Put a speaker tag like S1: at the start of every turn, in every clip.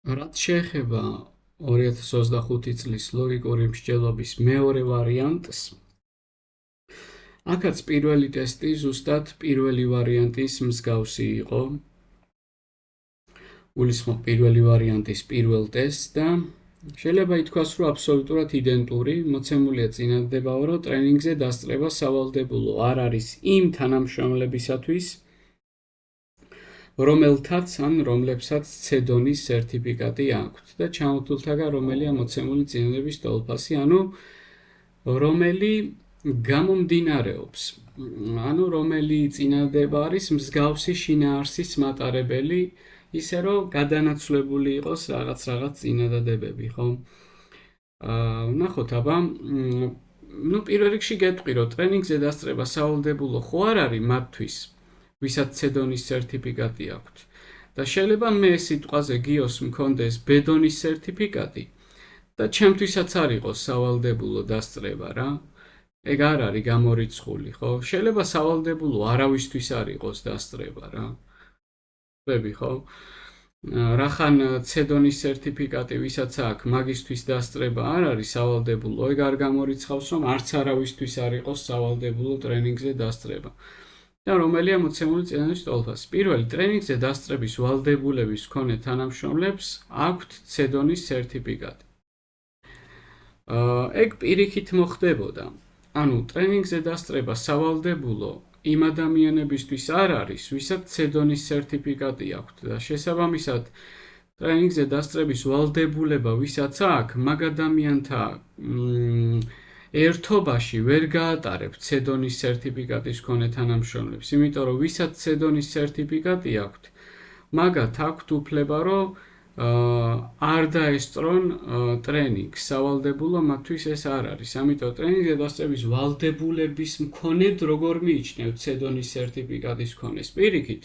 S1: რაც შეეხება 2025 წლის ლოგიკური მსჯელობის მეორე ვარიანტს, აქაც პირველი ტესტი ზუსტად პირველი ვარიანტის მსგავსი იყო. გულისხმობ პირველი ვარიანტის პირველ ტესტს და შეიძლება ითქვას, რომ აბსოლუტურად იდენტური, მოცემულია წინადადება, რომ ტრენინგზე დასწრება სავალდებულო არ არის იმ თანამშრომლებისათვის, რომელთაც ან რომლებსაც C-დონის სერტიფიკატი აქვთ და ჩამოთვლთაგან რომელია მოცემული წინადადების ტოლფასი, ანუ რომელი გამომდინარეობს, ანუ რომელი წინადადება არის მსგავსი შინაარსის მატარებელი, ისე რომ გადანაცვლებული იყოს რაღაც წინადადებები, ხო? ვნახოთ, აბა, პირველ რიგში გეტყვი, რომ ტრენინგზე დასწრება სავალდებულო ხო არ არის მათთვის, ვისაც C-დონის სერტიფიკატი აქვთ. და შეიძლება მე სიტყვაზე გიოს მქონდეს B-დონის სერტიფიკატი და ჩემთვისაც არ იყოს სავალდებულო დასწრება რა. ეგ არ არის გამორიცხული, ხო? შეიძლება სავალდებულო არავისთვის არ იყოს დასწრება რა. ვები, ხო? რახან C-დონის სერტიფიკატი ვისაც აქვს, მაგისთვის დასწრება არ არის სავალდებულო, ეგ არ გამორიცხავს, რომ არც არავისთვის არ იყოს სავალდებულო ტრენინგზე დასწრება. და რომელია მოცემული წინადადების ტოლფასი. პირველი, ტრენინგზე დასწრების ვალდებულების მქონე თანამშრომლებს აქვთ C-დონის სერტიფიკატი. ეგ პირიქით მოხდებოდა. ანუ ტრენინგზე დასწრება სავალდებულო იმ ადამიანებისთვის არ არის, ვისაც C-დონის სერტიფიკატი აქვთ და შესაბამისად ტრენინგზე დასწრების ვალდებულება ვისაც აქვს, მაგ ადამიანთა ერთობაში ვერ გაატარებთ C-დონის სერტიფიკატის მქონე თანამშრომლებს, იმიტომ რომ ვისაც C-დონის სერტიფიკატი აქვთ, მაგათ აქვთ უფლება, რომ არ დაესწრონ ტრენინგს, სავალდებულო მათთვის ეს არ არის. ამიტომ ტრენინგზე დასწრების ვალდებულების მქონედ როგორ მიიჩნევთ C-დონის სერტიფიკატის მქონეს? პირიქით,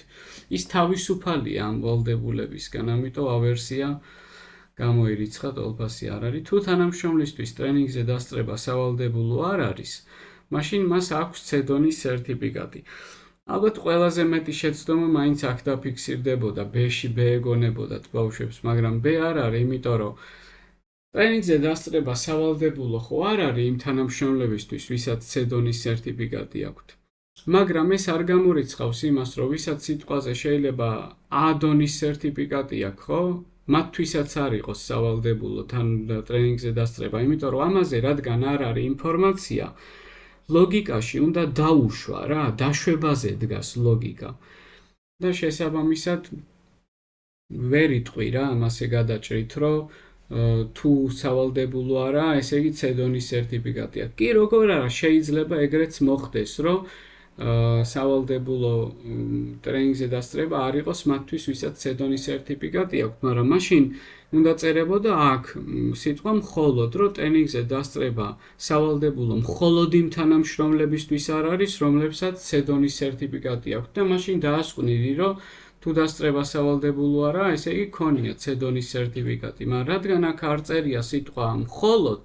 S1: ის თავისუფალია ამ ვალდებულებისგან, ამიტომ ავერსია გამოირიცხა, ტოლფასი არ არის. თუ თანამშრომლისთვის ტრენინგზე დასწრება სავალდებულო არ არის, მაშინ მას აქვს C-დონის სერტიფიკატი. ალბათ ყველაზე მეტი შეცდომა მაინც აქ დაფიქსირდებოდა, B-ში B ეგონებოდათ ბავშვებს, მაგრამ B არ არის, იმიტომ რომ ტრენინგზე დასწრება სავალდებულო ხო არ არის იმ თანამშრომლებისთვის, ვისაც C-დონის სერტიფიკატი აქვთ. მაგრამ ეს არ გამორიცხავს იმას, რომ ვისაც სიტყვაზე შეიძლება A-დონის სერტიფიკატი აქვს, ხო? მათთვისაც არ იყოს სავალდებულო ტრენინგზე დასწრება, იმიტომ რომ ამაზე რადგან არ არის ინფორმაცია, ლოგიკაში უნდა დაუშვა რა, დაშვებაზე დგას ლოგიკა. და შესაბამისად ვერ იტყვი რა, ამასე გადაჭრით, რომ თუ სავალდებულო არა, ესე იგი C-დონის სერტიფიკატი აქვს. კი, როგორ არა, შეიძლება ეგრეც მოხდეს, რომ სავალდებულო ტრენინგზე დასწრება არ იყოს მათთვის, ვისაც C-დონის სერტიფიკატი აქვს, მაგრამ მაშინ უნდა წერებოდა აქ სიტყვა მხოლოდ, რომ ტრენინგზე დასწრება სავალდებულო მხოლოდ იმ თანამშრომლებისთვის არ არის, რომლებსაც C-დონის სერტიფიკატი აქვს და მაშინ დაასკვნიდი, რომ თუ დასწრება სავალდებულო არა, ესე იგი ქონია C-დონის სერტიფიკატი, მაგრამ რადგან აქ არ წერია სიტყვა მხოლოდ,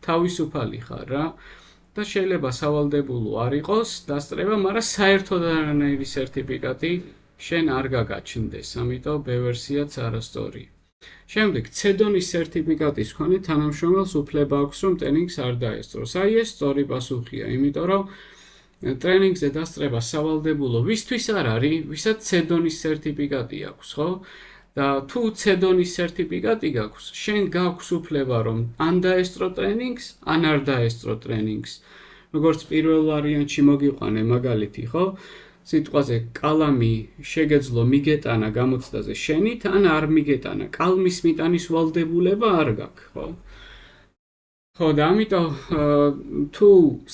S1: თავისუფალი ხარ რა. და შეიძლება სავალდებულო არ იყოს დასწრება, მაგრამ საერთოდ არანაირი სერტიფიკატი შენ არ გაგაჩნდეს, ამიტომ B-ვერსიაც არასწორია. შემდეგ, C-დონის სერტიფიკატის მქონე თანამშრომელს უფლება აქვს, რომ ტრენინგს არ დაესწროს. აი ეს სწორი პასუხია, იმიტომ რომ ტრენინგზე დასწრება სავალდებულო ვისთვის არ არის, ვისაც C-დონის სერტიფიკატი აქვს, ხო? და თუ C-დონის სერტიფიკატი გაქვს, შენ გაქვს უფლება, რომ ან დაესწრო ტრენინგს, ან არ დაესწრო ტრენინგს. როგორც პირველ ვარიანტში მოგიყვანე მაგალითი, ხო? სიტყვაზე კალამი შეგეძლო მიგეტანა გამოცდაზე შენით, ან არ მიგეტანა. კალმის მიტანის ვალდებულება არ გაქვს, ხო? ხო, და ამიტომ თუ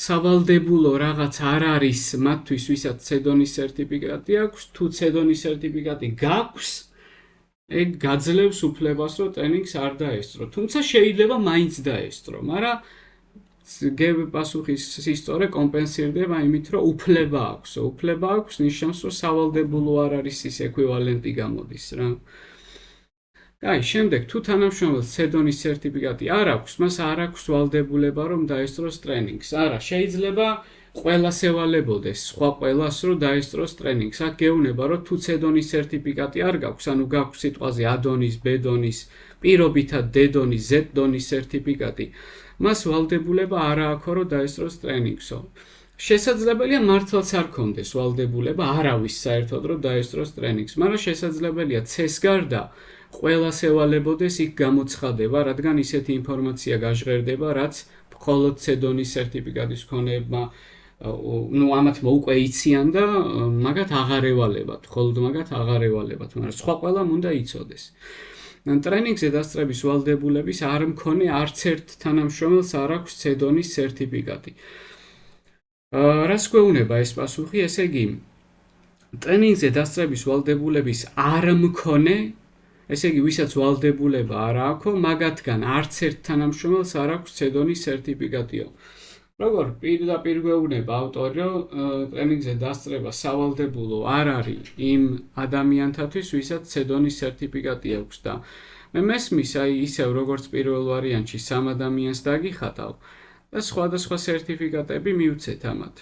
S1: სავალდებულო რაღაც არ არის მათთვის, ვისაც C-დონის სერტიფიკატი აქვს, თუ C-დონის სერტიფიკატი გაქვს, ეგ გაძლევს უფლებას, რომ ტრენინგს არ დაესწრო. თუმცა შეიძლება მაინც დაესწრო, მაგრამ პასუხის სისწორე კომპენსირდება იმით, რომ უფლება აქვს. უფლება აქვს ნიშნავს, რომ სავალდებულო არ არის ის ეკვივალენტი გამოდის რა. აი, შემდეგ თუ თანამშრომელს C-დონის სერტიფიკატი არ აქვს, მას არ აქვს ვალდებულება, რომ დაესწროს ტრენინგს. არა, შეიძლება ყველას ევალებოდეს, სხვა ყველას რომ დაესწროს ტრენინგს. აქ გეუბნება, რომ თუ C-დონის სერტიფიკატი არ გაქვს, ანუ გაქვს სიტყვაზე A-დონის, B-დონის, პირობითად D-დონის, Z-დონის სერტიფიკატი, მას ვალდებულება არ აქვს, რომ დაესწროს ტრენინგსო. შესაძლებელია მართლაც არ ქონდეს ვალდებულება არავის საერთოდ რომ დაესწროს ტრენინგს, მაგრამ შესაძლებელია C-ს გარდა ყველას ევალებოდეს იქ გამოცხადება, რადგან ისეთი ინფორმაცია გაჟღერდება, რაც მხოლოდ C-დონის სერტიფიკატის მქონეებმა ამათმა უკვე იციან და მაგათ აღარ ევალებათ, მხოლოდ მაგათ აღარ ევალებათ, მაგრამ სხვა ყველამ უნდა იცოდეს. ტრენინგზე დასწრების ვალდებულების არ მქონე არც ერთ თანამშრომელს არ აქვს C-დონის სერტიფიკატი. რას გვეუბნება ეს პასუხი? ესე იგი, ტრენინგზე დასწრების ვალდებულების არ მქონე, ესე იგი, ვისაც ვალდებულება არ აქვს, მაგათგან არც ერთ თანამშრომელს არ აქვს C-დონის სერტიფიკატიო. როგორ პირდაპირ გვეუბნება ავტორი, რომ ტრენინგზე დასწრება სავალდებულო არ არის იმ ადამიანთათვის, ვისაც C-დონის სერტიფიკატი აქვს და მე მესმის, აი ისევ როგორც პირველ ვარიანტში 3 ადამიანს დაგიხატავ და სხვადასხვა სერტიფიკატები მივცეთ ამათ.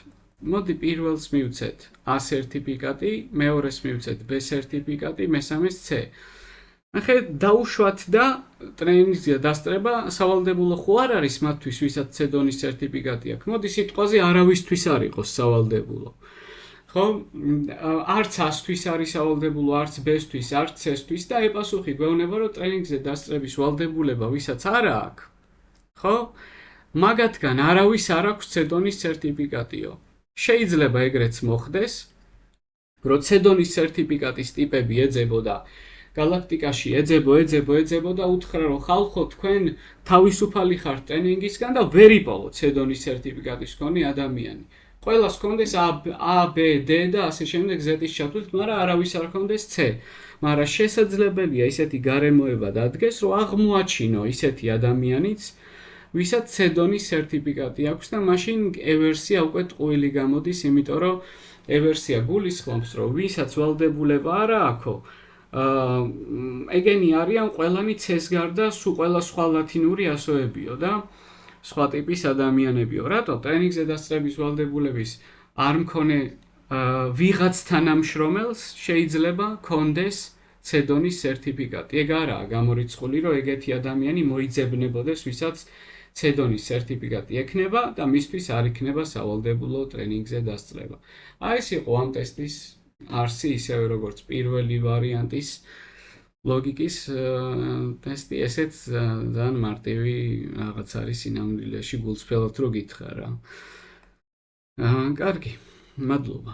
S1: მოდი პირველს მივცეთ A სერტიფიკატი, მეორეს მივცეთ B სერტიფიკატი, მესამეს C. ახლა დაუშვათ და ტრენინგზე დასწრება სავალდებულო ხო არ არის მათთვის, ვისაც C-დონის სერტიფიკატი აქვს. მოდი სიტყვაზე არავისთვის არ იყოს სავალდებულო. ხო, არც A-თვის არის სავალდებულო, არც B-თვის, არც C-თვის და ეპასუხი გვეუბნება, რომ ტრენინგზე დასწრების ვალდებულება ვისაც არ აქვს, ხო? მაგათგან არავის არ აქვს C-დონის სერტიფიკატიო. შეიძლება ეგრეც მოხდეს, რომ C-დონის სერტიფიკატის ტიპები ეძებოდა galaktikაში ეძებო და უთხრა, რომ ხალხო, თქვენ თავისუფალი ხართ ტრენინგისგან და ვერ იპოვოთ C-დონის სერტიფიკატის მქონე ადამიანი. ყველას ჰქონდეს A, B, D და ასე შემდეგ Z-ის ჩათვლით, მაგრამ არავის არ ჰქონდეს C. მაგრამ შესაძლებელია ისეთი გარემოება დადგეს, რომ აღმოაჩინო ისეთი ადამიანიც, ვისაც C-დონის სერტიფიკატი აქვს და მაშინ E-ვერსია უკვე ტყუილი გამოდის, იმიტომ რომ E-ვერსია გულისხმობს, რომ ვისაც ვალდებულება არ აქვს, ეგენი არიან ყველანი C-ს გარდა სულ ყველა სხვა ლათინური ასოებიო და სხვა ტიპის ადამიანებიო. რატო ტრენინგზე დასწრების ვალდებულების არ მქონე ვიღაც თანამშრომელს შეიძლება ქონდეს C-დონის სერტიფიკატი? ეგ არაა გამორიცხული, რომ ეგეთი ადამიანი მოიძებნებოდეს, ვისაც C-დონის სერტიფიკატი ექნება და მისთვის არ იქნება სავალდებულო ტრენინგზე დასწრება. აი ეს იყო ამ ტესტის არსი, ისევე როგორც პირველი ვარიანტის ლოგიკის ტესტი, ესეც ძალიან მარტივი რაღაც არის სინამდვილეში, გულწრფელად რო გითხრა რა. კარგი, მადლობა.